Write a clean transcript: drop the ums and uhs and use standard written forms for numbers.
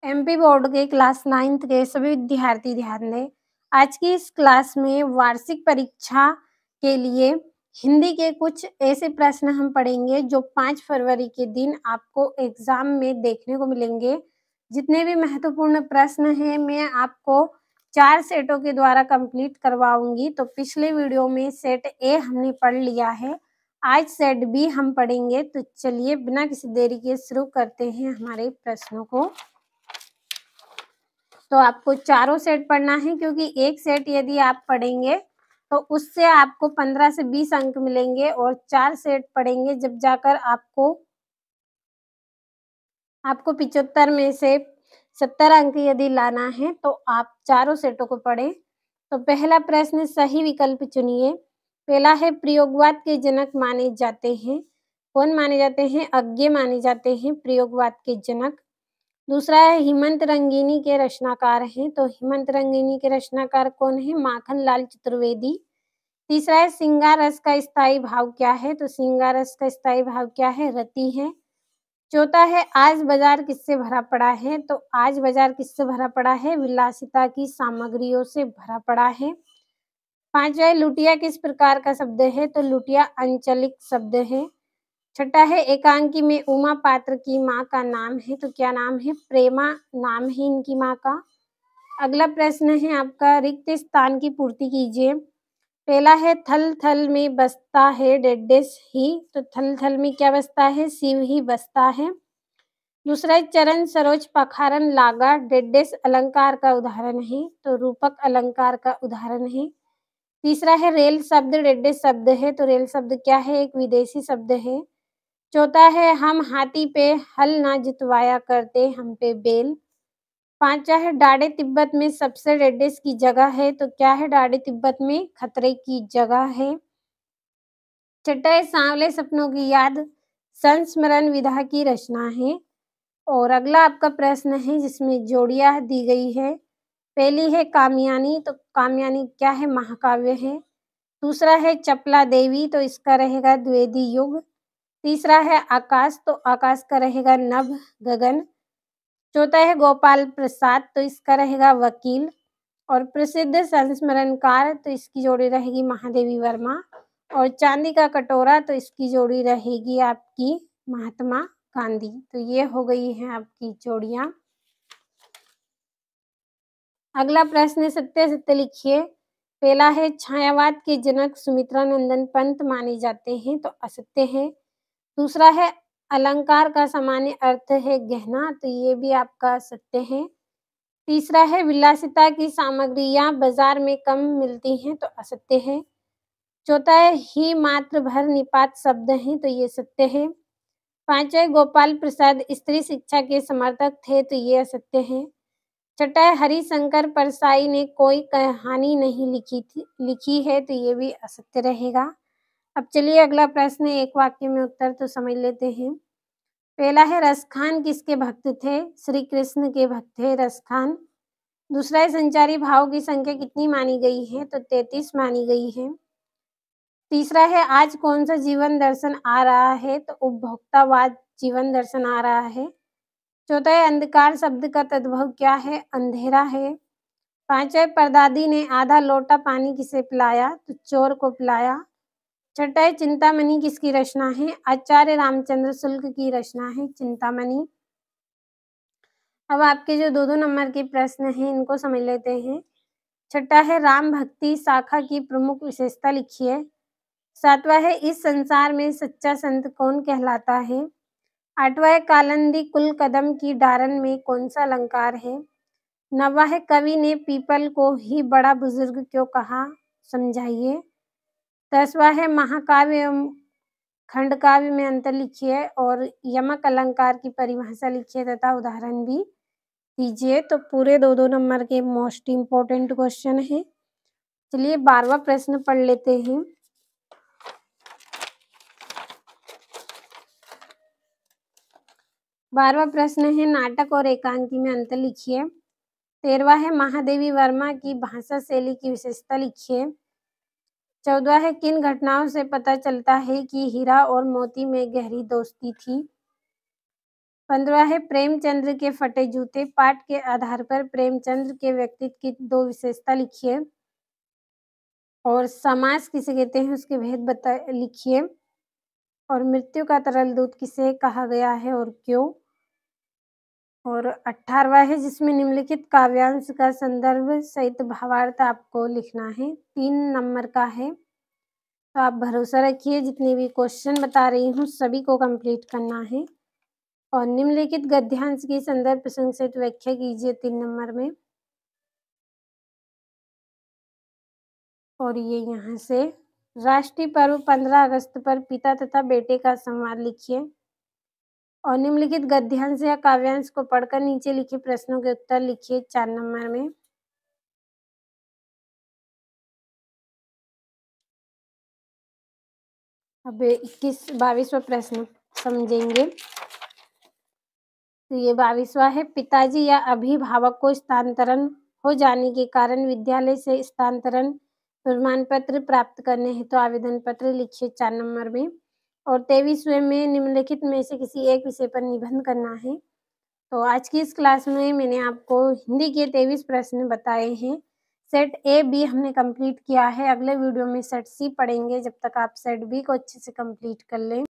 MP board के class 9th के सभी विद्यार्थी ध्यान दें। आज की इस क्लास में वार्षिक परीक्षा के लिए हिंदी के कुछ ऐसे प्रश्न हम पढ़ेंगे जो 5 फरवरी के दिन आपको एग्जाम में देखने को मिलेंगे। जितने भी महत्वपूर्ण प्रश्न हैं मैं आपको 4 सेटों के द्वारा कंप्लीट करवाऊंगी। तो पिछले वीडियो में सेट ए हमने पढ़ लिया है, आज सेट बी हम पढ़ेंगे। तो चलिए बिना किसी देरी के शुरू करते हैं हमारे प्रश्नों को। तो आपको चारों सेट पढ़ना है, क्योंकि एक सेट यदि आप पढ़ेंगे तो उससे आपको 15 से 20 अंक मिलेंगे, और 4 सेट पढ़ेंगे जब जाकर आपको 75 में से 70 अंक यदि लाना है तो आप चारों सेटों को पढ़ें। तो पहला प्रश्न, सही विकल्प चुनिए। पहला है प्रयोगवाद के जनक माने जाते हैं। कौन माने जाते हैं? अज्ञे माने जाते हैं प्रयोगवाद के जनक। दूसरा है हेमंत रंगिनी के रचनाकार हैं। तो हेमंत रंगिनी के रचनाकार कौन है? माखन लाल चतुर्वेदी। तीसरा है श्रृंगार रस का स्थायी भाव क्या है? तो श्रृंगार रस का स्थायी भाव क्या है? रति है। चौथा है आज बाजार किससे भरा पड़ा है? तो आज बाजार किससे भरा पड़ा है? विलासिता की सामग्रियों से भरा पड़ा है। पांचवा है लुटिया किस प्रकार का शब्द है? तो लुटिया अंचलिक शब्द है। छठा है एकांकी में उमा पात्र की माँ का नाम है। तो क्या नाम है? प्रेमा नाम है इनकी माँ का। अगला प्रश्न है आपका, रिक्त स्थान की पूर्ति कीजिए। पहला है थल थल में बसता है डेडेस ही। तो थल थल में क्या बसता है? शिव ही बसता है। दूसरा है चरण सरोज पखारन लागा डेडेस अलंकार का उदाहरण है। तो रूपक अलंकार का उदाहरण है। तीसरा है रेल शब्द डेडेस शब्द है। तो रेल शब्द क्या है? एक विदेशी शब्द है। चौथा है हम हाथी पे हल ना जितवाया करते, हम पे बैल। पांचवा है डाढ़े तिब्बत में सबसे रेडिस की जगह है। तो क्या है डाढ़े तिब्बत में? खतरे की जगह है। छठा है सांवले सपनों की याद संस्मरण विधा की रचना है। और अगला आपका प्रश्न है जिसमें जोड़ियां दी गई है। पहली है कामयानी। तो कामयानी क्या है? महाकाव्य है। दूसरा है चपला देवी। तो इसका रहेगा द्विवेदी युग। तीसरा है आकाश। तो आकाश का रहेगा नभ गगन। चौथा है गोपाल प्रसाद। तो इसका रहेगा वकील। और प्रसिद्ध संस्मरणकार, तो इसकी जोड़ी रहेगी महादेवी वर्मा। और चांदी का कटोरा, तो इसकी जोड़ी रहेगी आपकी महात्मा गांधी। तो ये हो गई है आपकी जोड़ियां। अगला प्रश्न, सत्य सत्य लिखिए। पहला है छायावाद के जनक सुमित्रा नंदन पंत माने जाते हैं। तो असत्य है। दूसरा है अलंकार का सामान्य अर्थ है गहना। तो ये भी आपका सत्य है। तीसरा है विलासिता की सामग्रियां बाजार में कम मिलती हैं। तो असत्य है। चौथा है ही मात्र भर निपात शब्द हैं। तो ये सत्य है। पांचवा गोपाल प्रसाद स्त्री शिक्षा के समर्थक थे। तो ये असत्य है। छठा है हरिशंकर परसाई ने कोई कहानी नहीं लिखी है। तो ये भी असत्य रहेगा। अब चलिए अगला प्रश्न है, एक वाक्य में उत्तर तो समझ लेते हैं। पहला है रसखान किसके भक्त थे? श्री कृष्ण के भक्त थे रसखान। दूसरा है संचारी भाव की संख्या कितनी मानी गई है? तो 33 मानी गई है। तीसरा है आज कौन सा जीवन दर्शन आ रहा है? तो उपभोक्तावाद जीवन दर्शन आ रहा है। चौथा है अंधकार शब्द का तद्भव क्या है? अंधेरा है। पांचवा परदादी ने आधा लोटा पानी किसे पिलाया? तो चोर को पिलाया। छठा है चिंतामणि किसकी रचना है? आचार्य रामचंद्र शुक्ल की रचना है चिंतामणि। अब आपके जो 2-2 नंबर के प्रश्न हैं इनको समझ लेते हैं। छठा है राम भक्ति शाखा की प्रमुख विशेषता लिखिए। सातवां है इस संसार में सच्चा संत कौन कहलाता है? आठवां है कालिंदी कुल कदम की डारन में कौन सा अलंकार है? नौवां है कवि ने पीपल को ही बड़ा बुजुर्ग क्यों कहा? समझाइए। 10वां है महाकाव्य एवं खंडकाव्य में अंतर लिखिए, और यमक अलंकार की परिभाषा लिखिए तथा उदाहरण भी दीजिए। तो पूरे 2-2 नंबर के मोस्ट इम्पोर्टेंट क्वेश्चन है। चलिए 12वां प्रश्न पढ़ लेते हैं। 12वां प्रश्न है नाटक और एकांकी में अंतर लिखिए। 13वां है महादेवी वर्मा की भाषा शैली की विशेषता लिखिए। 14वां है किन घटनाओं से पता चलता है कि हीरा और मोती में गहरी दोस्ती थी? 15वां है प्रेमचंद्र के फटे जूते। पाठ के आधार पर प्रेमचंद्र के व्यक्तित्व की 2 विशेषता लिखिए और समास किसे कहते हैं उसके भेद लिखिए और मृत्यु का तरल दूत किसे कहा गया है और क्यों। और 18वां है जिसमें निम्नलिखित काव्यांश का संदर्भ सहित भावार्थ आपको लिखना है। 3 नंबर का है, तो आप भरोसा रखिए जितने भी क्वेश्चन बता रही हूँ सभी को कंप्लीट करना है। और निम्नलिखित गद्यांश की संदर्भ प्रसंग सहित व्याख्या कीजिए 3 नंबर में। और ये यहाँ से राष्ट्रीय पर्व 15 अगस्त पर पिता तथा बेटे का संवाद लिखिए और निम्नलिखित गद्यांश या काव्यांश को पढ़कर नीचे लिखे प्रश्नों के उत्तर लिखिए 4 नंबर में। अब 22वां प्रश्न समझेंगे। तो ये 22वां है, पिताजी या अभिभावक को स्थानांतरण हो जाने के कारण विद्यालय से स्थानांतरण प्रमाण पत्र प्राप्त करने हेतु आवेदन पत्र लिखिए 4 नंबर में। और 23वें में निम्नलिखित में से किसी एक विषय पर निबंध करना है। तो आज की इस क्लास में मैंने आपको हिंदी के 23 प्रश्न बताए हैं। सेट ए बी हमने कंप्लीट किया है। अगले वीडियो में सेट सी पढ़ेंगे। जब तक आप सेट बी को अच्छे से कंप्लीट कर लें।